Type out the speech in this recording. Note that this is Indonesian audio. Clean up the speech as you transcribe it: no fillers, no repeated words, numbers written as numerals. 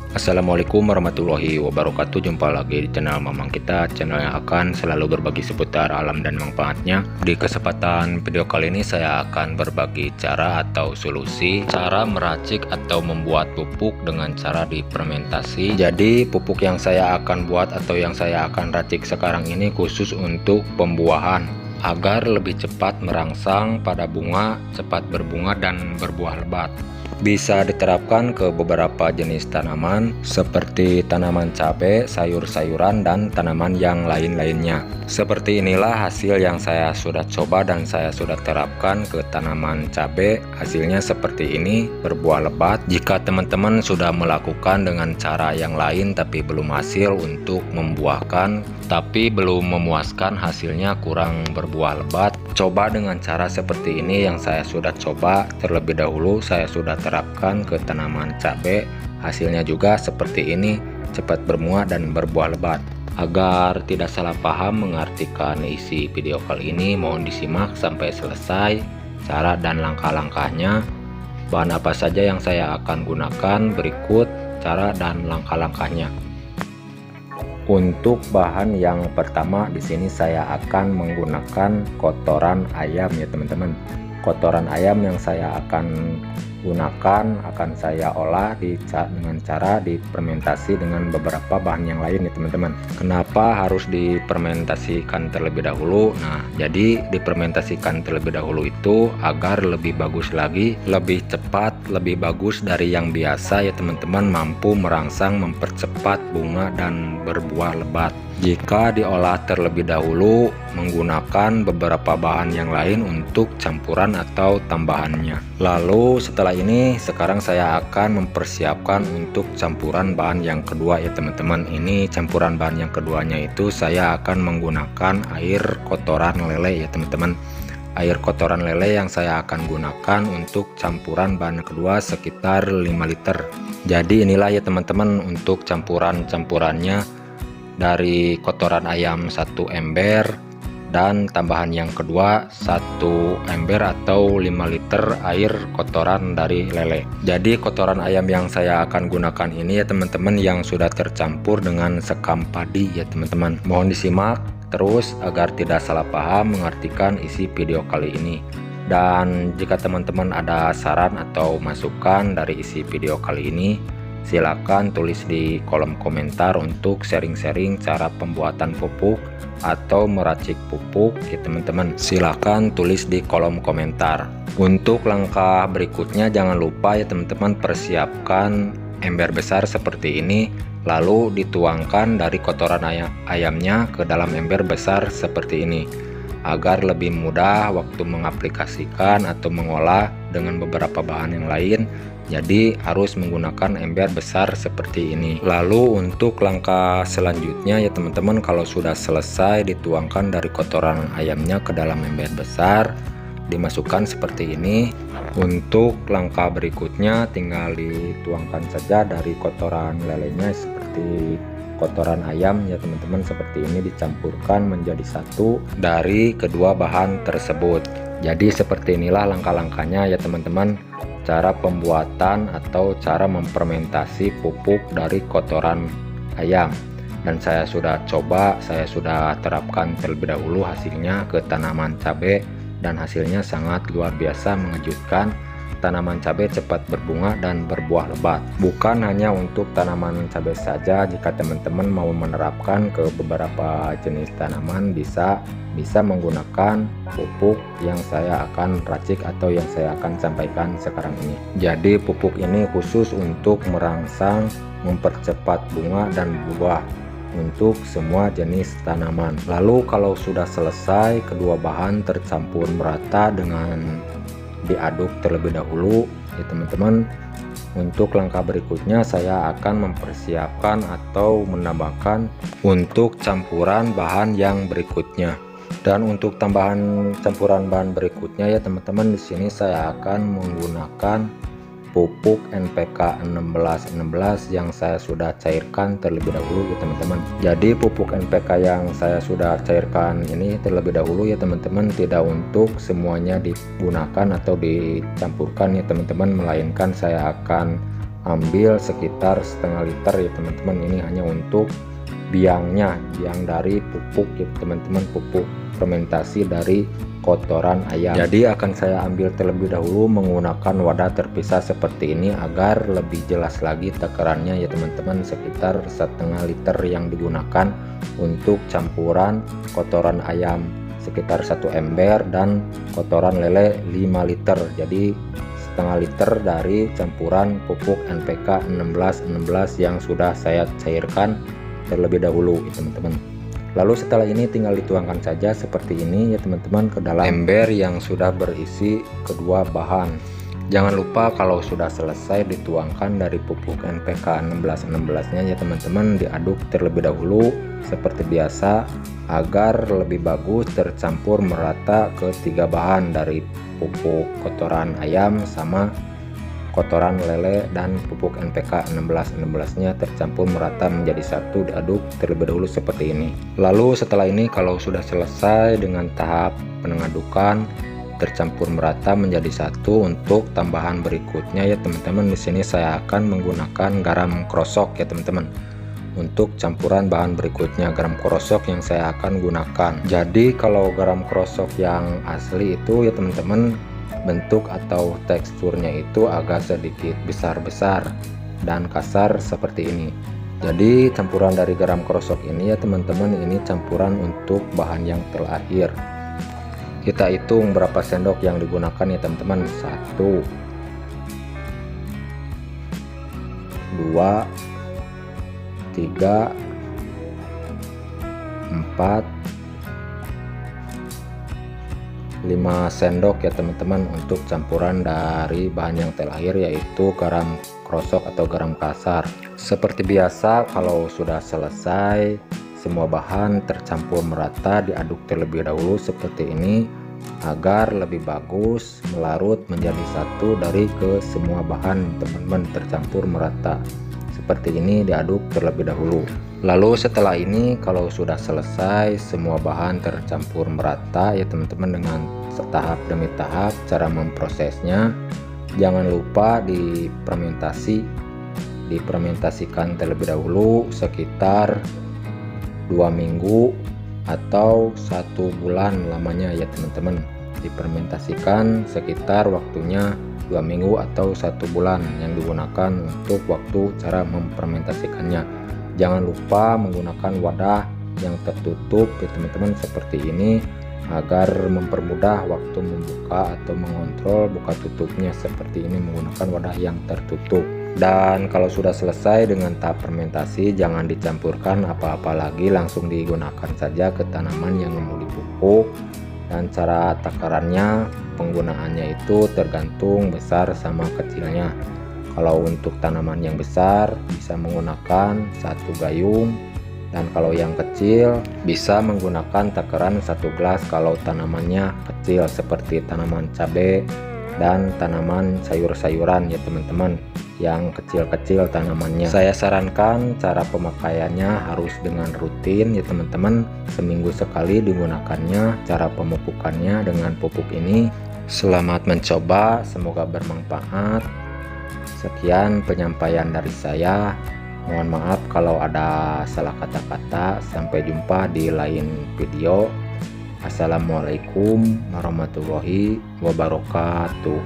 Assalamualaikum warahmatullahi wabarakatuh. Jumpa lagi di channel Mamang kita, channel yang akan selalu berbagi seputar alam dan manfaatnya. Di kesempatan video kali ini saya akan berbagi cara atau solusi cara meracik atau membuat pupuk dengan cara difermentasi. Jadi pupuk yang saya akan buat atau yang saya akan racik sekarang ini khusus untuk pembuahan, agar lebih cepat merangsang pada bunga, cepat berbunga dan berbuah lebat. Bisa diterapkan ke beberapa jenis tanaman seperti tanaman cabai, sayur-sayuran, dan tanaman yang lain-lainnya. Seperti inilah hasil yang saya sudah coba dan saya sudah terapkan ke tanaman cabai. Hasilnya seperti ini, berbuah lebat. Jika teman-teman sudah melakukan dengan cara yang lain tapi belum hasil untuk membuahkan, tapi belum memuaskan, hasilnya kurang berbuah lebat, coba dengan cara seperti ini yang saya sudah coba terlebih dahulu. Saya sudah terapkan ke tanaman cabai, hasilnya juga seperti ini, cepat berbuah dan berbuah lebat. Agar tidak salah paham mengartikan isi video kali ini, mohon disimak sampai selesai cara dan langkah-langkahnya. Bahan apa saja yang saya akan gunakan, berikut cara dan langkah-langkahnya. Untuk bahan yang pertama di sini saya akan menggunakan kotoran ayam ya teman-teman. Kotoran ayam yang saya akan gunakan akan saya olah dengan cara difermentasi dengan beberapa bahan yang lain ya teman-teman. Kenapa harus difermentasikan terlebih dahulu? Nah, jadi difermentasikan terlebih dahulu itu agar lebih bagus lagi, lebih cepat, lebih bagus dari yang biasa ya teman-teman, mampu merangsang, mempercepat bunga dan berbuah lebat. Jika diolah terlebih dahulu menggunakan beberapa bahan yang lain untuk campuran atau tambahannya. Lalu setelah ini sekarang saya akan mempersiapkan untuk campuran bahan yang kedua ya teman-teman. Ini campuran bahan yang keduanya itu saya akan menggunakan air kotoran lele ya teman-teman. Air kotoran lele yang saya akan gunakan untuk campuran bahan kedua sekitar 5 liter. Jadi inilah ya teman-teman untuk campurannya. Dari kotoran ayam 1 ember dan tambahan yang kedua 1 ember atau 5 liter air kotoran dari lele. Jadi kotoran ayam yang saya akan gunakan ini ya teman-teman yang sudah tercampur dengan sekam padi ya teman-teman. Mohon disimak terus agar tidak salah paham mengartikan isi video kali ini. Dan jika teman-teman ada saran atau masukan dari isi video kali ini, silakan tulis di kolom komentar untuk sharing-sharing cara pembuatan pupuk atau meracik pupuk ya teman-teman. Silakan tulis di kolom komentar. Untuk langkah berikutnya jangan lupa ya teman-teman, persiapkan ember besar seperti ini, lalu dituangkan dari kotoran ayamnya ke dalam ember besar seperti ini, agar lebih mudah waktu mengaplikasikan atau mengolah dengan beberapa bahan yang lain. Jadi harus menggunakan ember besar seperti ini. Lalu untuk langkah selanjutnya ya teman-teman, kalau sudah selesai dituangkan dari kotoran ayamnya ke dalam ember besar, dimasukkan seperti ini. Untuk langkah berikutnya tinggal dituangkan saja dari kotoran lelenya seperti kotoran ayam ya teman-teman, seperti ini dicampurkan menjadi satu dari kedua bahan tersebut. Jadi seperti inilah langkah-langkahnya ya teman-teman, cara pembuatan atau cara memfermentasi pupuk dari kotoran ayam. Dan saya sudah coba, saya sudah terapkan terlebih dahulu hasilnya ke tanaman cabai dan hasilnya sangat luar biasa mengejutkan. Tanaman cabai cepat berbunga dan berbuah lebat. Bukan hanya untuk tanaman cabai saja, jika teman-teman mau menerapkan ke beberapa jenis tanaman bisa menggunakan pupuk yang saya akan racik atau yang saya akan sampaikan sekarang ini. Jadi pupuk ini khusus untuk merangsang, mempercepat bunga dan buah untuk semua jenis tanaman. Lalu kalau sudah selesai kedua bahan tercampur merata dengan diaduk terlebih dahulu ya teman-teman, untuk langkah berikutnya saya akan mempersiapkan atau menambahkan untuk campuran bahan yang berikutnya. Dan untuk tambahan campuran bahan berikutnya ya teman-teman, di sini saya akan menggunakan pupuk NPK 1616 yang saya sudah cairkan terlebih dahulu ya teman-teman. Jadi pupuk NPK yang saya sudah cairkan ini terlebih dahulu ya teman-teman, tidak untuk semuanya digunakan atau dicampurkan ya teman-teman, melainkan saya akan ambil sekitar setengah liter ya teman-teman. Ini hanya untuk biangnya, biang dari pupuk ya teman-teman, pupuk fermentasi dari kotoran ayam. Jadi akan saya ambil terlebih dahulu menggunakan wadah terpisah seperti ini agar lebih jelas lagi takarannya ya teman-teman. Sekitar setengah liter yang digunakan untuk campuran kotoran ayam, sekitar 1 ember, dan kotoran lele 5 liter. Jadi setengah liter dari campuran pupuk NPK 1616 yang sudah saya cairkan terlebih dahulu ya teman-teman. Lalu setelah ini tinggal dituangkan saja seperti ini ya teman-teman ke dalam ember yang sudah berisi kedua bahan. Jangan lupa kalau sudah selesai dituangkan dari pupuk NPK 1616 nya ya teman-teman, diaduk terlebih dahulu seperti biasa agar lebih bagus tercampur merata ketiga bahan dari pupuk kotoran ayam sama kotoran lele dan pupuk NPK 1616 nya tercampur merata menjadi satu, diaduk terlebih dahulu seperti ini. Lalu setelah ini kalau sudah selesai dengan tahap pengadukan tercampur merata menjadi satu, untuk tambahan berikutnya ya teman-teman, di sini saya akan menggunakan garam krosok ya teman-teman. Untuk campuran bahan berikutnya garam krosok yang saya akan gunakan. Jadi kalau garam krosok yang asli itu ya teman-teman, bentuk atau teksturnya itu agak sedikit besar-besar dan kasar seperti ini. Jadi campuran dari garam krosok ini ya teman-teman, ini campuran untuk bahan yang terakhir. Kita hitung berapa sendok yang digunakan ya teman-teman. 1 2 3 4 5 sendok ya teman-teman untuk campuran dari bahan yang terakhir, yaitu garam krosok atau garam kasar. Seperti biasa kalau sudah selesai semua bahan tercampur merata, diaduk terlebih dahulu seperti ini agar lebih bagus melarut menjadi satu dari ke semua bahan teman-teman, tercampur merata seperti ini, diaduk terlebih dahulu. Lalu setelah ini kalau sudah selesai semua bahan tercampur merata ya teman-teman, dengan tahap demi tahap cara memprosesnya, jangan lupa difermentasikan terlebih dahulu sekitar 2 minggu atau 1 bulan lamanya ya teman-teman. Difermentasikan sekitar waktunya 2 minggu atau 1 bulan yang digunakan untuk waktu cara memfermentasikannya. Jangan lupa menggunakan wadah yang tertutup ya teman-teman seperti ini agar mempermudah waktu membuka atau mengontrol buka tutupnya seperti ini menggunakan wadah yang tertutup. Dan kalau sudah selesai dengan tahap fermentasi, jangan dicampurkan apa-apa lagi, langsung digunakan saja ke tanaman yang mau dipupuk. Dan cara takarannya, penggunaannya itu tergantung besar sama kecilnya. Kalau untuk tanaman yang besar bisa menggunakan 1 gayung, dan kalau yang kecil bisa menggunakan takaran 1 gelas kalau tanamannya kecil seperti tanaman cabai dan tanaman sayur-sayuran ya teman-teman, yang kecil-kecil tanamannya. Saya sarankan cara pemakaiannya harus dengan rutin ya teman-teman, seminggu sekali digunakannya. Cara pemupukannya dengan pupuk ini. Selamat mencoba, semoga bermanfaat. Sekian penyampaian dari saya. Mohon maaf kalau ada salah kata-kata. Sampai jumpa di lain video. Assalamualaikum warahmatullahi wabarakatuh.